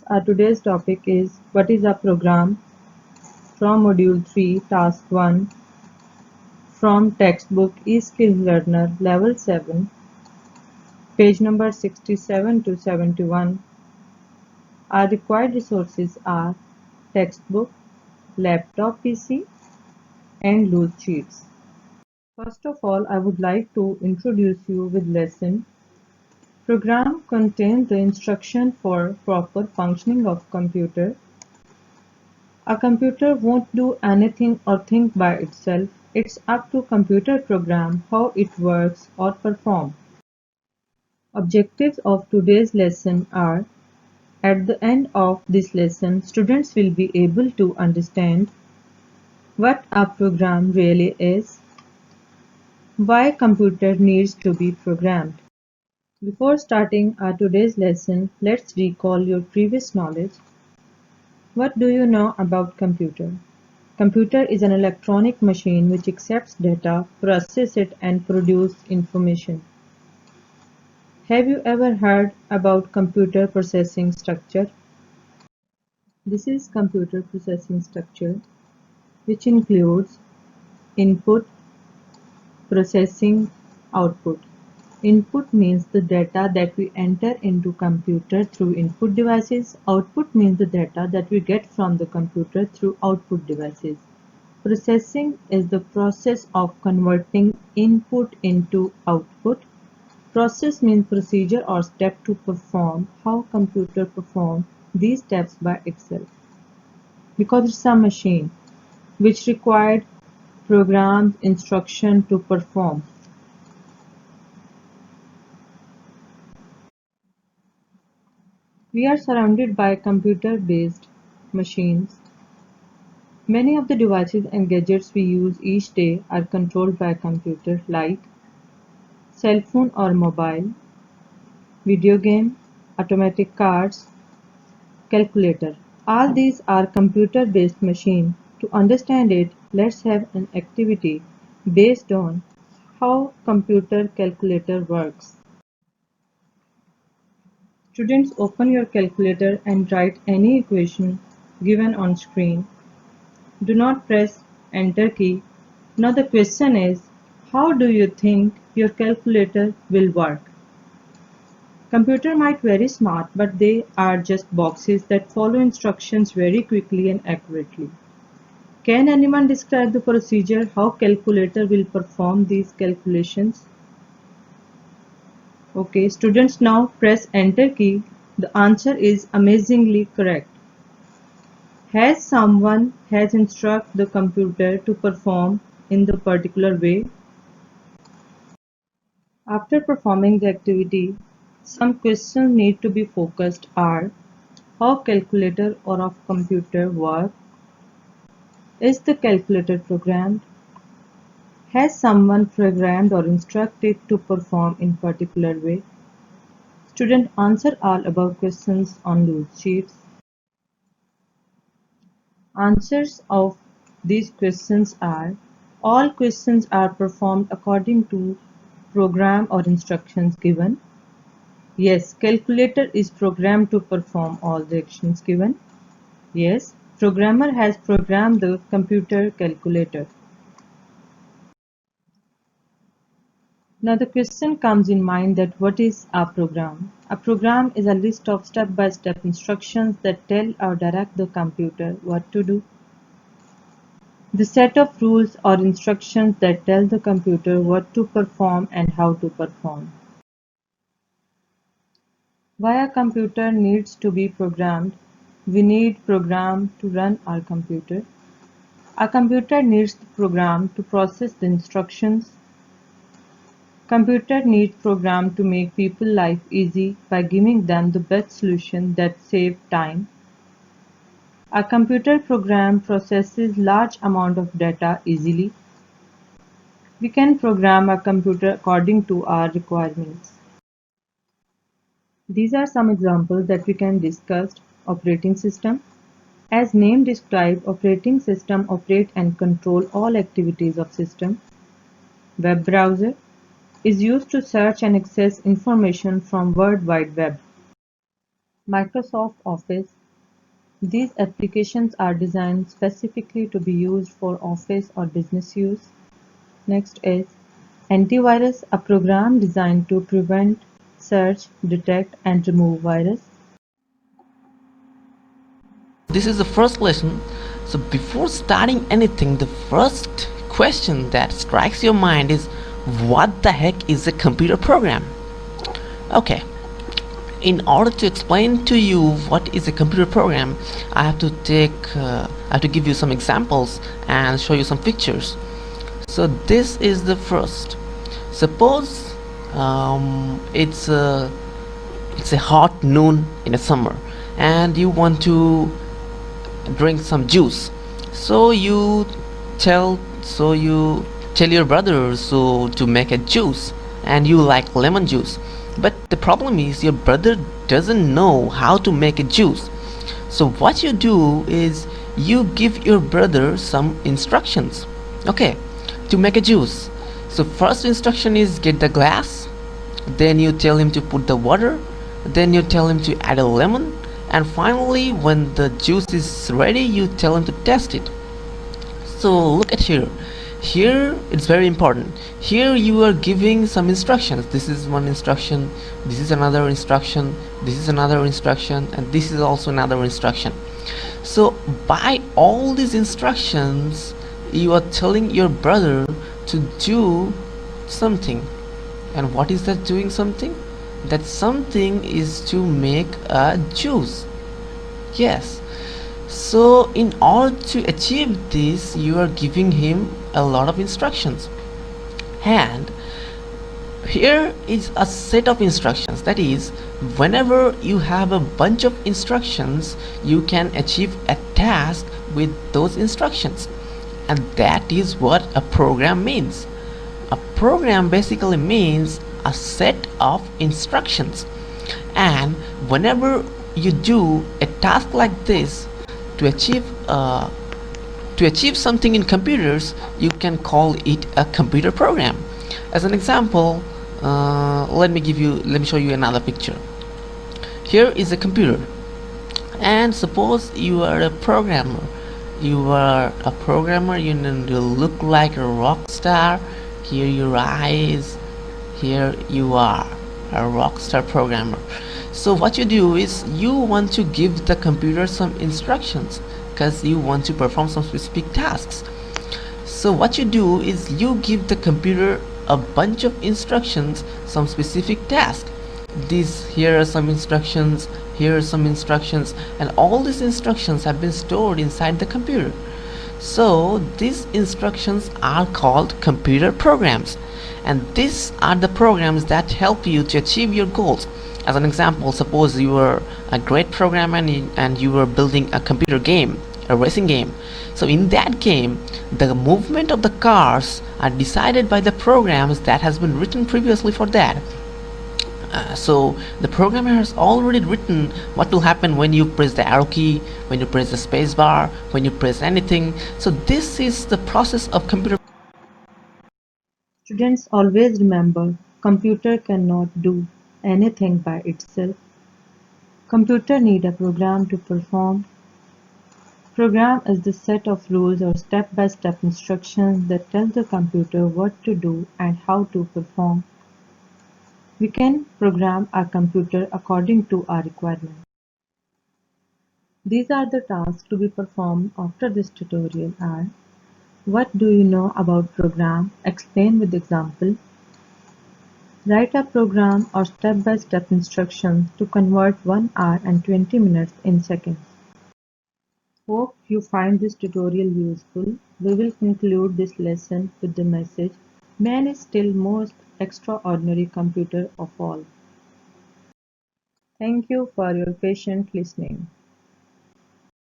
Our today's topic is what is a program from Module 3, Task 1 from textbook eSkills Learner Level 7, page number 67 to 71. Our required resources are textbook, laptop PC, and loose sheets. First of all, I would like to introduce you with lesson. Program contains the instruction for proper functioning of computer. A computer won't do anything or think by itself. It's up to computer program how it works or perform. Objectives of today's lesson are: at the end of this lesson, students will be able to understand what a program really is, why computer needs to be programmed. Before starting our today's lesson, let's recall your previous knowledge. What do you know about computer? Computer is an electronic machine which accepts data, processes it and produces information. Have you ever heard about computer processing structure? This is computer processing structure, which includes input, processing, output. Input means the data that we enter into computer through input devices. Output means the data that we get from the computer through output devices. Processing is the process of converting input into output. Process means procedure or step to perform. How computer perform these steps by itself. Because it's a machine which required programs instruction to perform. We are surrounded by computer-based machines. Many of the devices and gadgets we use each day are controlled by a computer, like cell phone or mobile, video game, automatic cars, calculator. All these are computer-based machines. To understand it, let's have an activity based on how computer calculator works. Students, open your calculator and write any equation given on screen. Do not press enter key. Now the question is, how do you think your calculator will work? Computer might very smart, but they are just boxes that follow instructions very quickly and accurately. Can anyone describe the procedure how calculator will perform these calculations? Okay, students, now press enter key. The answer is amazingly correct. Has someone has instructed the computer to perform in the particular way? After performing the activity, some questions need to be focused are: how calculator or of computer work? Is the calculator programmed? Has someone programmed or instructed to perform in particular way? Student, answer all above questions on loose sheets. Answers of these questions are: all questions are performed according to program or instructions given. Yes, calculator is programmed to perform all the actions given. Yes, programmer has programmed the computer calculator. Now the question comes in mind that what is a program? A program is a list of step-by-step instructions that tell or direct the computer what to do. The set of rules or instructions that tell the computer what to perform and how to perform. Why a computer needs to be programmed? We need program to run our computer. A computer needs the program to process the instructions. Computer needs program to make people life easy by giving them the best solution that save time. A computer program processes large amount of data easily. We can program a computer according to our requirements. These are some examples that we can discuss. Operating system. As name describes, operating system operate and control all activities of system. Web browser is used to search and access information from World Wide Web. Microsoft Office. These applications are designed specifically to be used for office or business use. Next is antivirus, a program designed to prevent, search, detect, and remove virus. This is the first lesson. So before starting anything, the first question that strikes your mind is, what the heck is a computer program? Okay, in order to explain to you what is a computer program, I have to give you some examples and show you some pictures. So this is the first. Suppose it's a hot noon in a summer, and you want to drink some juice. So you tell your brother to make a juice, and you like lemon juice. But the problem is your brother doesn't know how to make a juice. So what you do is you give your brother some instructions. Okay, to make a juice. So first instruction is get the glass, then you tell him to put the water, then you tell him to add a lemon, and finally when the juice is ready you tell him to test it. So look at here. Here it's very important. Here you are giving some instructions. This is one instruction, this is another instruction, this is another instruction, and this is also another instruction. So by all these instructions you are telling your brother to do something. And what is that doing something? That something is to make a juice. Yes. So in order to achieve this, you are giving him a lot of instructions. And here is a set of instructions. That is, whenever you have a bunch of instructions, you can achieve a task with those instructions. And that is what a program means. A program basically means a set of instructions. And whenever you do a task like this, to achieve uh, to achieve something in computers, you can call it a computer program. As an example, let me show you another picture. Here is a computer, and suppose you are a programmer. You are a programmer. You look like a rock star. Here your eyes. Here you are, a rock star programmer. So what you do is you want to give the computer some instructions because you want to perform some specific tasks. So what you do is you give the computer a bunch of instructions, some specific task. These here are some instructions, here are some instructions, and all these instructions have been stored inside the computer. So these instructions are called computer programs, and these are the programs that help you to achieve your goals. As an example, suppose you were a great programmer and you were building a computer game, a racing game. So in that game, the movement of the cars are decided by the programs that has been written previously for that. So the programmer has already written what will happen when you press the arrow key, when you press the space bar, when you press anything. So this is the process of computer. Students always remember, computer cannot do anything by itself. Computer need a program to perform. Program is the set of rules or step-by-step instructions that tell the computer what to do and how to perform. We can program our computer according to our requirements. These are the tasks to be performed after this tutorial are: what do you know about program? Explain with example. Write a program or step-by-step instructions to convert 1 hour and 20 minutes in seconds. Hope you find this tutorial useful. We will conclude this lesson with the message: man is still most extraordinary computer of all. Thank you for your patient listening.